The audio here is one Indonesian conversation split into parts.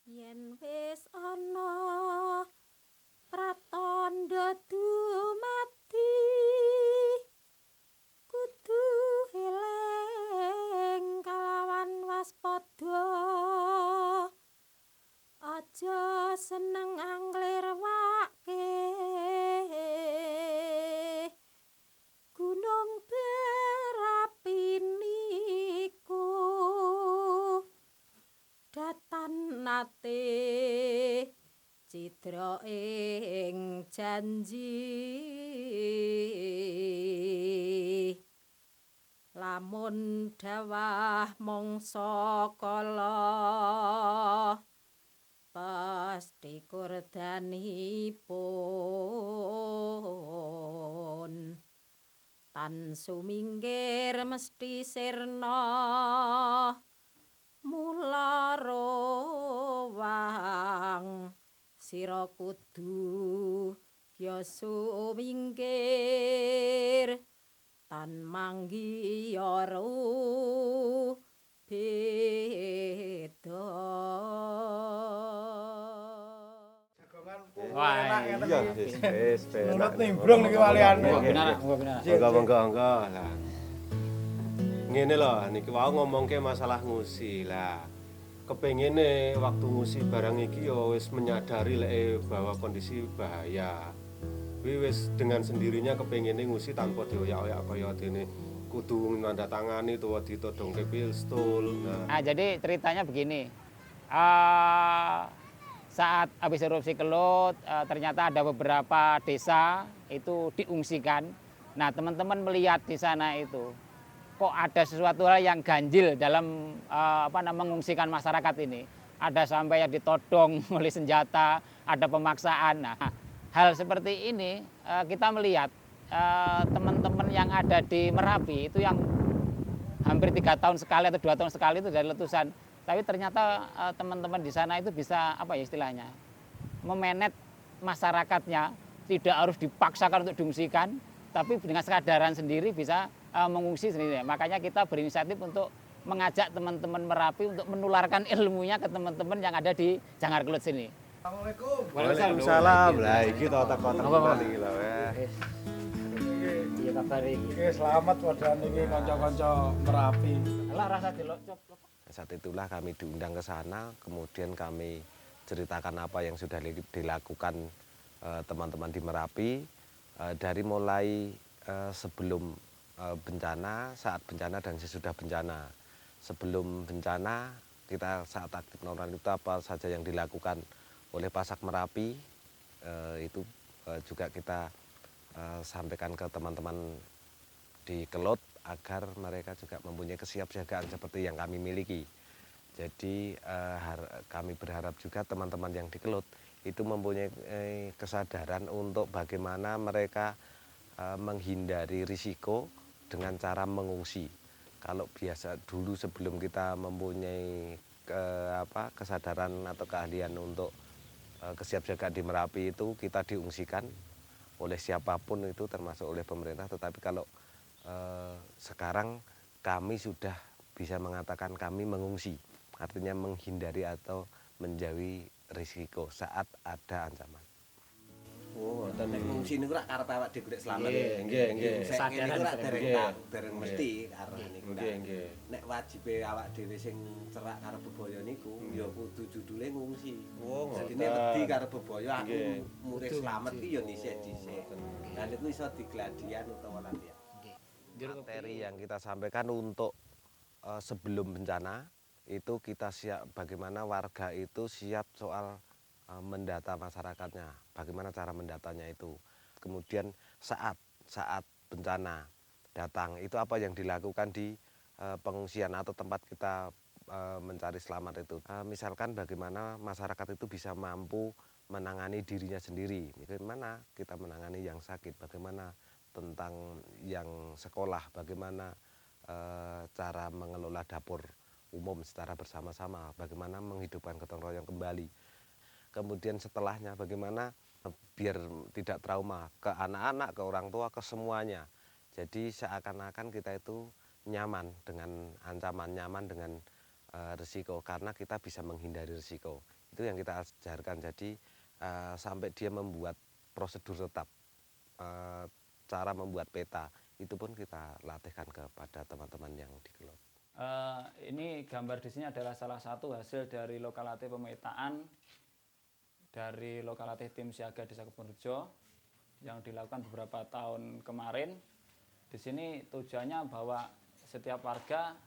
Yen wis ana pratandha dumadi kudu eling kalawan waspada aja seneng anglirwake gunung berapi niku datan nate cidra ing janji lamun dawah mangsa kala pasti kurdanipun tan suminggir mesti sirna mula rowang sira kudu biasa minggir tan manggiya beda. Wah, iya wis menurut nimbrung niki waliyane. Monggo lah. Ngene lho, niki wau ngomongke masalah ngusi lah. Kepengine waktu ngusi barang iki ya wis menyadari lek bahwa kondisi bahaya. Kuwi wis dengan sendirinya kepengine ngusi tanpa dioyak-oyak kaya dene kudu nandatangani utawa ditodongke pistol. Nah, Jadi ceritanya begini. Saat habis erupsi Kelut, ternyata ada beberapa desa itu diungsikan. Nah, teman-teman melihat di sana itu, kok ada sesuatu hal yang ganjil dalam mengungsikan masyarakat ini. Ada sampai yang ditodong oleh senjata, ada pemaksaan. Nah, hal seperti ini kita melihat teman-teman yang ada di Merapi itu yang hampir 3 tahun sekali atau 2 tahun sekali itu dari letusan. Tapi ternyata teman-teman di sana itu bisa istilahnya memanage masyarakatnya, tidak harus dipaksakan untuk diungsikan, tapi dengan kesadaran sendiri bisa mengungsi sendiri. Makanya kita berinisiatif untuk mengajak teman-teman Merapi untuk menularkan ilmunya ke teman-teman yang ada di Jangkar Kelut sini. Assalamualaikum. Waalaikumsalam. Lah iki tata-tata iki lho. Iya kabar iki. Oke, selamat wadah niki kanca-kanca Merapi. Lah rasa dilocok. Saat itulah kami diundang ke sana, kemudian kami ceritakan apa yang sudah dilakukan teman-teman di Merapi dari mulai sebelum bencana, saat bencana dan sesudah bencana. Sebelum bencana kita saat aktif normal itu apa saja yang dilakukan oleh Pasak Merapi itu juga kita sampaikan ke teman-teman di Kelut agar mereka juga mempunyai kesiapsiagaan seperti yang kami miliki. Jadi kami berharap juga teman-teman yang di Kelut itu mempunyai kesadaran untuk bagaimana mereka menghindari risiko dengan cara mengungsi. Kalau biasa dulu sebelum kita mempunyai kesadaran atau keahlian untuk kesiapsiagaan di Merapi itu kita diungsikan oleh siapapun itu termasuk oleh pemerintah, tetapi kalau sekarang kami sudah bisa mengatakan kami mengungsi, artinya menghindari atau menjauhi risiko saat ada ancaman. Oh, ngoten ngungsi niku rak karep awak dhewe golek slamet. Nggih. Sadar niku rak dereng mesti karep niku. Nggih. Nek wajibe awak dhewe sing cerak karo bebaya niku ya kudu judule ngungsi. Oh, Jadi nek wedi karo bebaya aku murih slamet ki ya dhisik-dhisik. Lah niku iso digladian utawa latihan. Materi yang kita sampaikan untuk sebelum bencana itu kita siap bagaimana warga itu siap soal mendata masyarakatnya, bagaimana cara mendatanya itu. Kemudian saat bencana datang itu apa yang dilakukan di pengungsian atau tempat kita mencari selamat itu. Misalkan bagaimana masyarakat itu bisa mampu menangani dirinya sendiri, bagaimana kita menangani yang sakit, bagaimana tentang yang sekolah, bagaimana cara mengelola dapur umum secara bersama-sama, bagaimana menghidupkan gotong royong kembali. Kemudian setelahnya bagaimana biar tidak trauma ke anak-anak, ke orang tua, ke semuanya. Jadi seakan-akan kita itu nyaman dengan ancaman, nyaman dengan risiko karena kita bisa menghindari risiko. Itu yang kita ajarkan. Jadi sampai dia membuat prosedur tetap, cara membuat peta, itu pun kita latihkan kepada teman-teman yang di Kelot. Ini gambar di sini adalah salah satu hasil dari lokal latih pemetaan dari lokal latih tim siaga Desa Kebonrejo yang dilakukan beberapa tahun kemarin. Di sini tujuannya bahwa setiap warga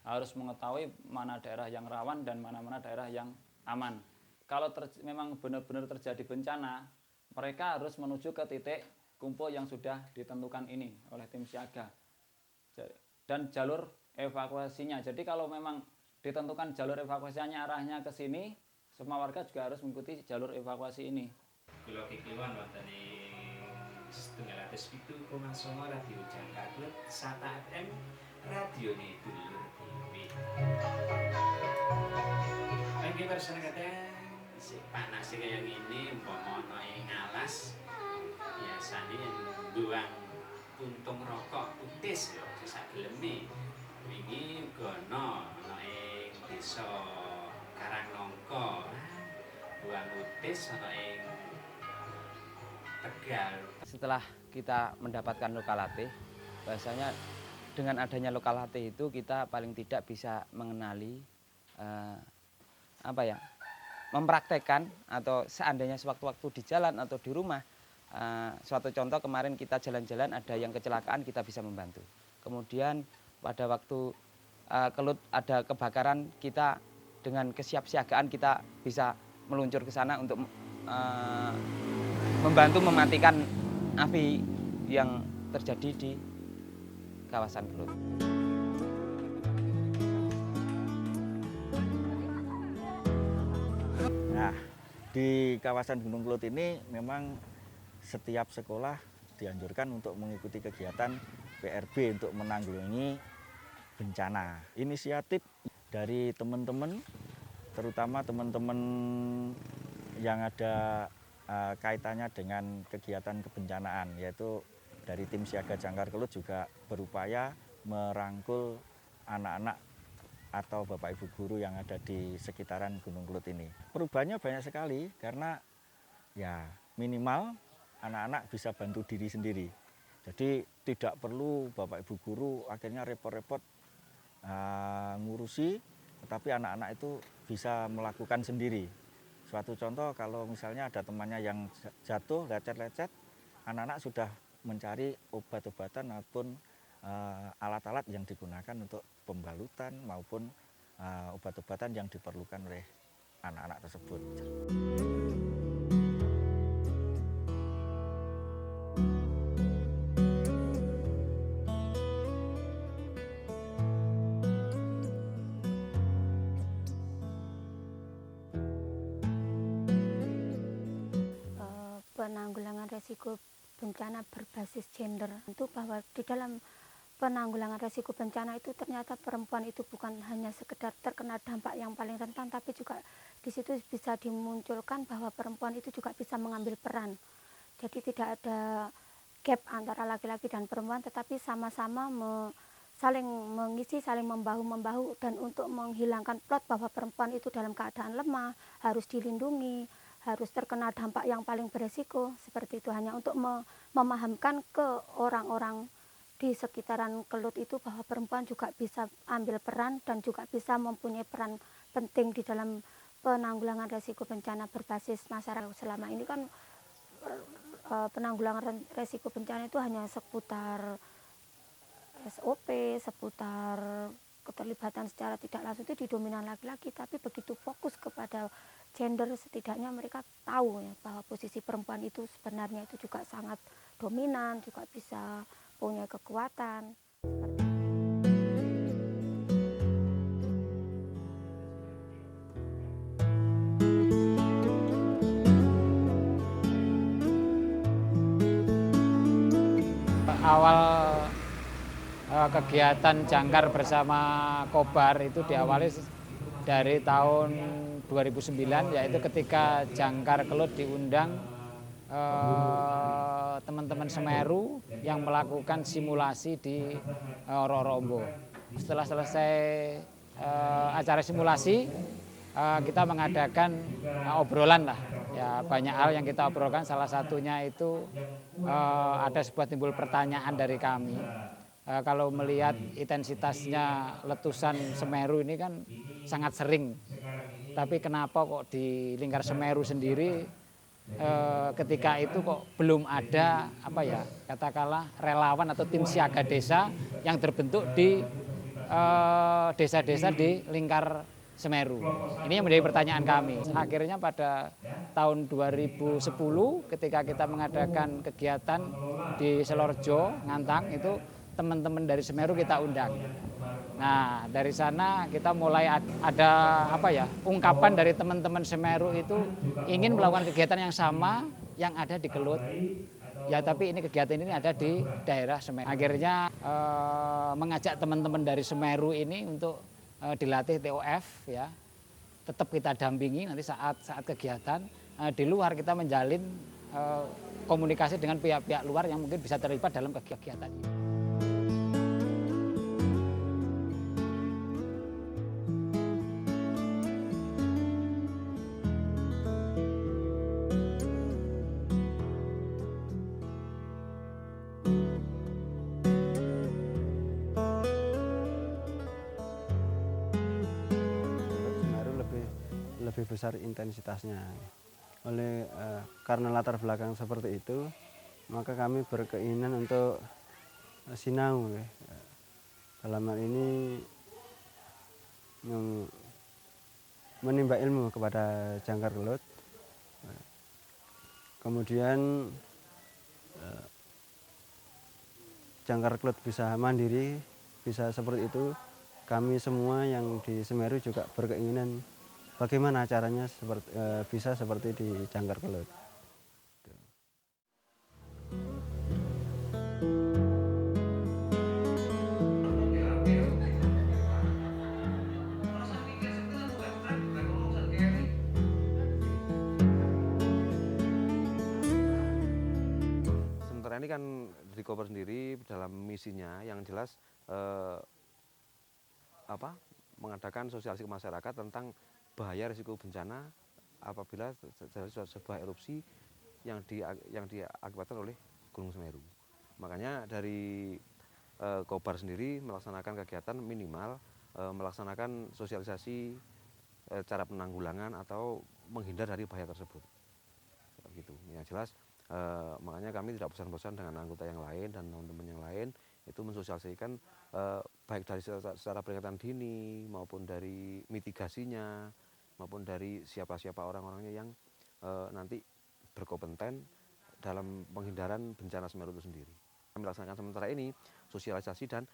harus mengetahui mana daerah yang rawan dan mana-mana daerah yang aman. Kalau memang benar-benar terjadi bencana, mereka harus menuju ke titik kumpul yang sudah ditentukan ini oleh tim siaga. Dan jalur evakuasinya. Jadi kalau memang ditentukan jalur evakuasinya arahnya ke sini, semua warga juga harus mengikuti jalur evakuasi ini. Kula kekliwan wonten ing 107,9 Radio Jakarta, Sata FM, radione dulur TV. Bagi masyarakat sing panas kaya ngene umpama ana ing alas biasane yang buang puntung rokok utis ya sak geleme. Wingi uga ana ing desa Karangnongko buang utis ana ing Tegal. Setelah kita mendapatkan lokal latih, bahasanya dengan adanya lokal latih itu kita paling tidak bisa mengenali mempraktekkan atau seandainya sewaktu-waktu di jalan atau di rumah, suatu contoh kemarin kita jalan-jalan ada yang kecelakaan, kita bisa membantu. Kemudian pada waktu Kelut ada kebakaran, kita dengan kesiapsiagaan kita bisa meluncur ke sana untuk membantu mematikan api yang terjadi di kawasan Kelut. Nah, di kawasan Gunung Kelut ini memang setiap sekolah dianjurkan untuk mengikuti kegiatan PRB untuk menanggulangi bencana. Inisiatif dari teman-teman, terutama teman-teman yang ada kaitannya dengan kegiatan kebencanaan, yaitu dari tim siaga Jangkar Kelut juga berupaya merangkul anak-anak atau bapak ibu guru yang ada di sekitaran Gunung Kelut ini. Perubahannya banyak sekali karena ya minimal anak-anak bisa bantu diri sendiri. Jadi tidak perlu bapak ibu guru akhirnya repot-repot ngurusi, tetapi anak-anak itu bisa melakukan sendiri. Suatu contoh kalau misalnya ada temannya yang jatuh, lecet-lecet, anak-anak sudah mencari obat-obatan maupun alat-alat yang digunakan untuk pembalutan maupun obat-obatan yang diperlukan oleh anak-anak tersebut. Penanggulangan resiko bencana berbasis gender itu bahwa di dalam penanggulangan resiko bencana itu ternyata perempuan itu bukan hanya sekedar terkena dampak yang paling rentan, tapi juga di situ bisa dimunculkan bahwa perempuan itu juga bisa mengambil peran. Jadi tidak ada gap antara laki-laki dan perempuan, tetapi sama-sama saling mengisi, saling membahu-membahu, dan untuk menghilangkan plot bahwa perempuan itu dalam keadaan lemah, harus dilindungi, harus terkena dampak yang paling beresiko, seperti itu, hanya untuk memahamkan ke orang-orang di sekitaran Kelut itu bahwa perempuan juga bisa ambil peran dan juga bisa mempunyai peran penting di dalam penanggulangan resiko bencana berbasis masyarakat. Selama ini kan penanggulangan resiko bencana itu hanya seputar SOP, seputar keterlibatan secara tidak langsung itu didominan laki-laki, tapi begitu fokus kepada gender, setidaknya mereka tahu ya, bahwa posisi perempuan itu sebenarnya itu juga sangat dominan, juga bisa punya kekuatan. Awal kegiatan Jangkar bersama Kobar itu diawali dari tahun 2009, yaitu ketika Jangkar Kelut diundang teman-teman Semeru yang melakukan simulasi di Rorombo. Setelah selesai acara simulasi, kita mengadakan obrolan lah. Ya, banyak hal yang kita obrolkan, salah satunya itu ada sebuah timbul pertanyaan dari kami. Kalau melihat intensitasnya letusan Semeru ini kan sangat sering. Tapi kenapa kok di lingkar Semeru sendiri ketika itu kok belum ada katakanlah relawan atau tim siaga desa yang terbentuk di desa-desa di lingkar Semeru. Ini yang menjadi pertanyaan kami. Akhirnya pada tahun 2010 ketika kita mengadakan kegiatan di Selorjo, Ngantang, itu teman-teman dari Semeru kita undang. Nah, dari sana kita mulai ada ungkapan dari teman-teman Semeru itu ingin melakukan kegiatan yang sama yang ada di Kelut. Ya, tapi ini kegiatan ini ada di daerah Semeru. Akhirnya mengajak teman-teman dari Semeru ini untuk dilatih TOF, ya. Tetap kita dampingi nanti saat kegiatan. Di luar kita menjalin komunikasi dengan pihak-pihak luar yang mungkin bisa terlibat dalam kegiatan ini. Lebih besar intensitasnya. Karena latar belakang seperti itu, maka kami berkeinginan untuk sinau. Dalam hal ini menimba ilmu kepada Jangkar Kelut. Kemudian Jangkar Kelut bisa mandiri, bisa seperti itu. Kami semua yang di Semeru juga berkeinginan bagaimana caranya bisa seperti di Jangkar Kelut. Sementara ini kan dari Koper sendiri dalam misinya yang jelas mengadakan sosialisasi ke masyarakat tentang bahaya risiko bencana apabila terjadi sebuah erupsi yang diakibatkan oleh Gunung Semeru. Makanya dari Kobar sendiri melaksanakan kegiatan minimal melaksanakan sosialisasi cara penanggulangan atau menghindar dari bahaya tersebut. Gitu. Yang jelas makanya kami tidak bosan-bosan dengan anggota yang lain dan teman-teman yang lain itu mensosialisasikan baik dari secara peringatan dini maupun dari mitigasinya maupun dari siapa-siapa orang-orangnya yang nanti berkompeten dalam penghindaran bencana Semeru itu sendiri. Kami laksanakan sementara ini sosialisasi dan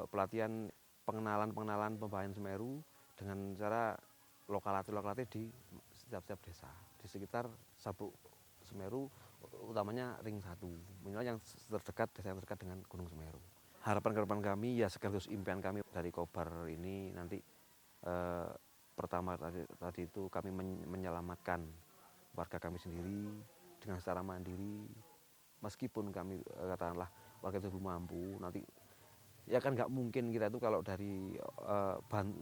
pelatihan pengenalan pembahayaan Semeru dengan cara lokal-lokal di setiap desa di sekitar Sabuk Semeru, utamanya Ring 1, minimal yang terdekat, desa yang terdekat dengan Gunung Semeru. Harapan kami ya sekaligus impian kami dari Kobar ini nanti pertama tadi itu kami menyelamatkan warga kami sendiri dengan secara mandiri, meskipun kami katakanlah warga itu belum mampu, nanti ya kan nggak mungkin kita itu kalau dari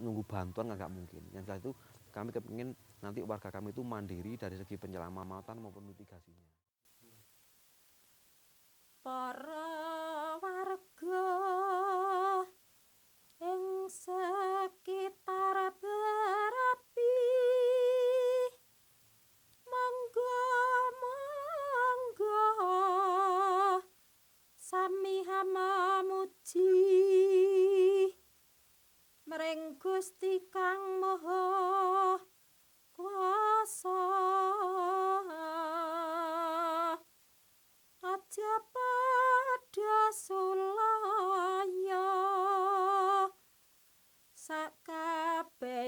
nunggu bantuan nggak mungkin. Yang jelas itu kami kepingin nanti warga kami itu mandiri dari segi penyelamatan maupun mitigasinya. Para warga ing sekitar berapi monggo sami hamamuji mring Gusti Kang Maha Kuwasa. Aja pada sulaya sakabehe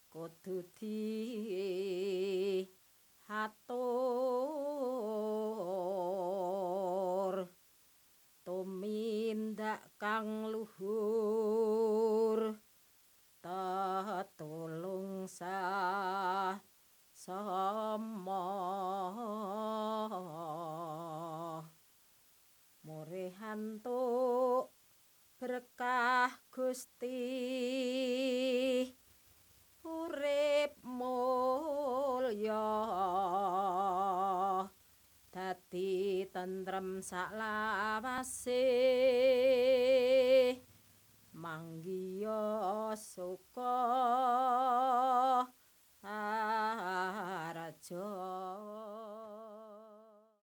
kudu diatur tumindak kang luhur tetulung sama murihantuk berkah Gusti tentrem salawase manggiya suka